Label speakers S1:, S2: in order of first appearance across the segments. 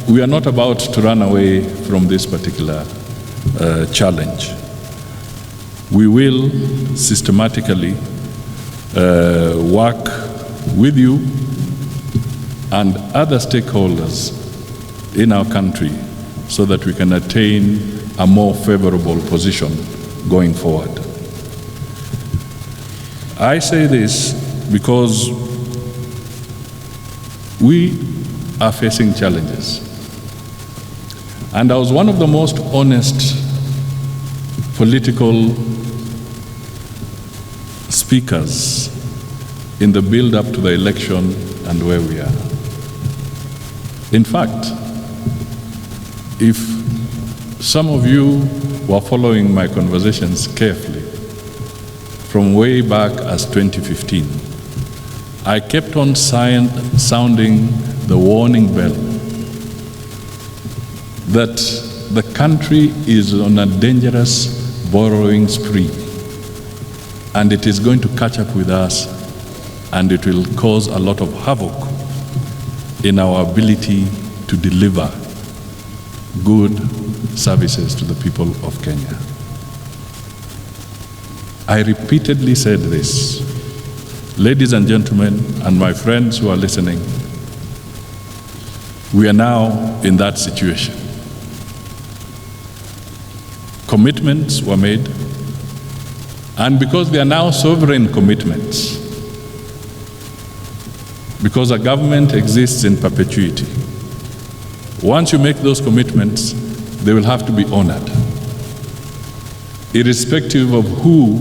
S1: we are not about to run away from this particular challenge. We will systematically work with you and other stakeholders in our country so that we can attain a more favorable position going forward. I say this because we are facing challenges. And I was one of the most honest political speakers in the build-up to the election and where we are. In fact, if some of you were following my conversations carefully from way back as 2015, I kept on sounding the warning bell that the country is on a dangerous borrowing spree, and it is going to catch up with us, and it will cause a lot of havoc in our ability to deliver good services to the people of Kenya. I repeatedly said this. Ladies and gentlemen, and my friends who are listening, we are now in that situation. Commitments were made, and because they are now sovereign commitments, because a government exists in perpetuity, once you make those commitments, they will have to be honored, irrespective of who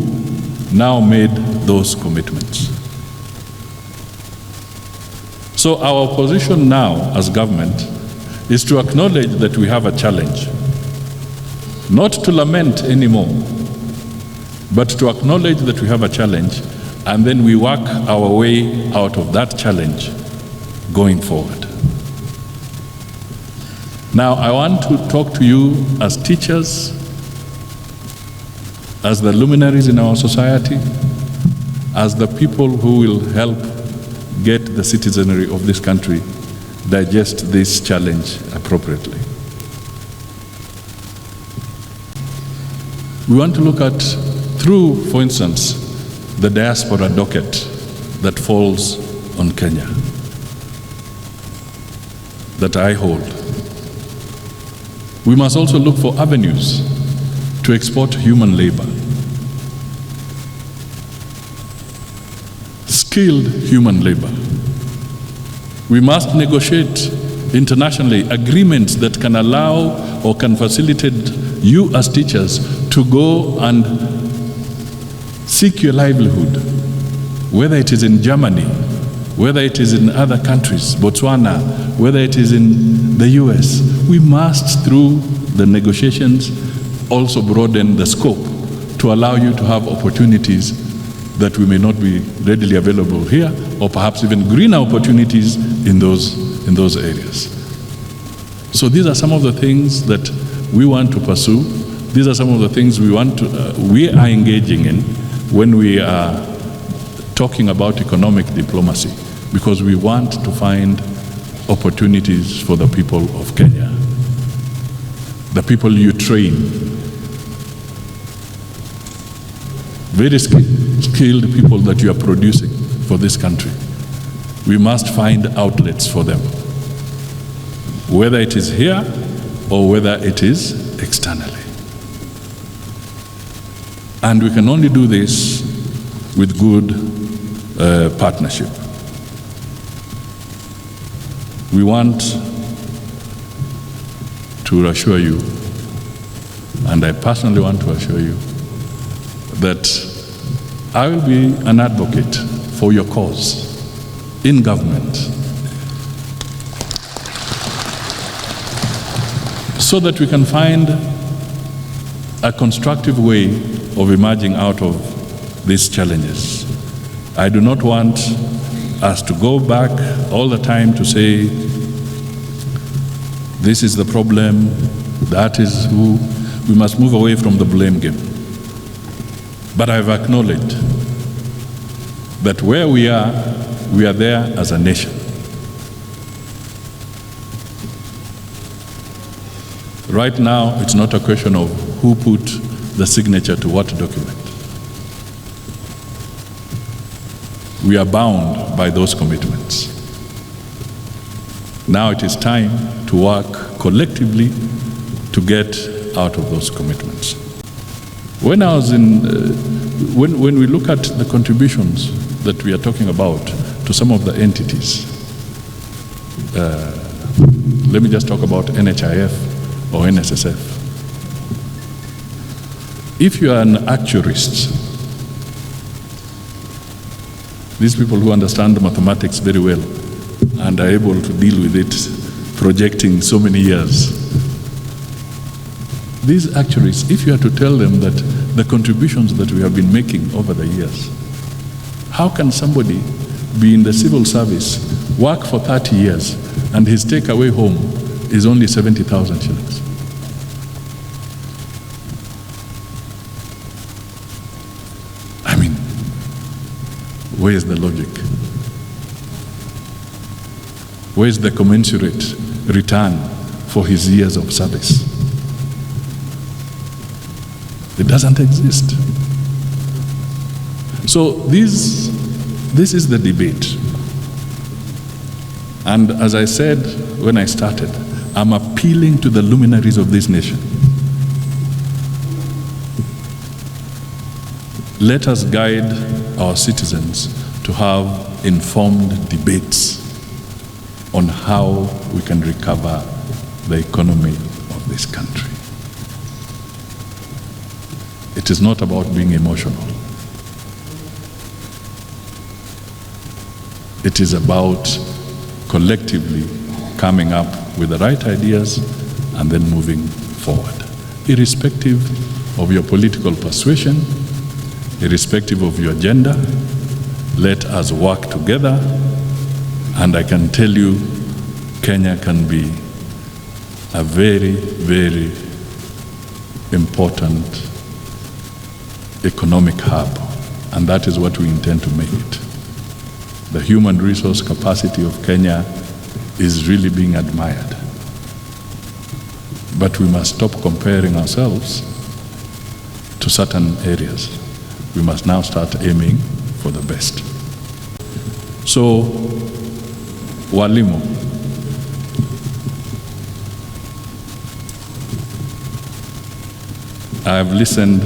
S1: now made those commitments. So our position now as government is to acknowledge that we have a challenge, not to lament anymore, but to acknowledge that we have a challenge, and then we work our way out of that challenge going forward. Now, I want to talk to you as teachers, as the luminaries in our society, as the people who will help get the citizenry of this country digest this challenge appropriately. We want to look at, through, for instance, the diaspora docket that falls on Kenya, that I hold. We must also look for avenues to export human labor, skilled human labor. We must negotiate internationally agreements that can allow or can facilitate you as teachers to go and seek your livelihood, whether it is in Germany, whether it is in other countries, Botswana, whether it is in the US. We must, through the negotiations, also broaden the scope to allow you to have opportunities that we may not be readily available here, or perhaps even greener opportunities in those areas. So these are some of the things that we want to pursue. These are some of the things we are engaging in when we are talking about economic diplomacy, because we want to find opportunities for the people of Kenya, the people you train, very skilled people that you are producing for this country. We must find outlets for them, whether it is here or whether it is externally. And we can only do this with good partnership. We want to assure you, and I personally want to assure you, that I will be an advocate for your cause in government, so that we can find a constructive way of emerging out of these challenges. I do not want us to go back all the time to say, this is the problem, that is who. We must move away from the blame game. But I've acknowledged that where we are there as a nation. Right now, it's not a question of who put the signature to what document. We are bound by those commitments. Now it is time to work collectively to get out of those commitments. When I was when we look at the contributions that we are talking about to some of the entities, let me just talk about NHIF or NSSF. If you are an actuarist, these people who understand mathematics very well and are able to deal with it, projecting so many years, these actuaries, if you are to tell them that the contributions that we have been making over the years, how can somebody be in the civil service, work for 30 years, and his takeaway home is only 70,000 shillings? I mean, where is the logic? Where is the commensurate return for his years of service? It doesn't exist. So this is the debate. And as I said when I started, I'm appealing to the luminaries of this nation. Let us guide our citizens to have informed debates on how we can recover the economy of this country. It is not about being emotional. It is about collectively coming up with the right ideas and then moving forward. Irrespective of your political persuasion, irrespective of your gender, let us work together, and I can tell you, Kenya can be a very, very important economic hub, and that is what we intend to make it. The human resource capacity of Kenya is really being admired. But we must stop comparing ourselves to certain areas. We must now start aiming for the best. So, walimu, I have listened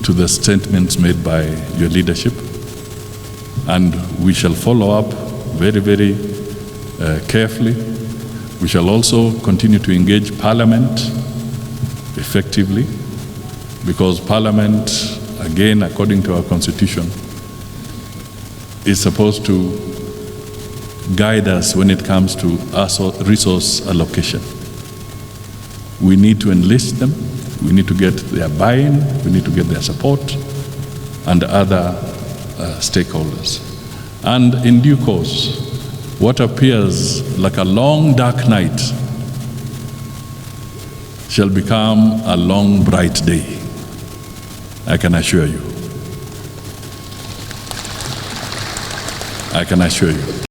S1: to the statements made by your leadership, and we shall follow up very, very carefully. We shall also continue to engage Parliament effectively, because Parliament, again, according to our Constitution, is supposed to guide us when it comes to resource allocation. We need to enlist them. We need to get their buy-in, we need to get their support, and other stakeholders. And in due course, what appears like a long dark night shall become a long bright day, I can assure you. I can assure you.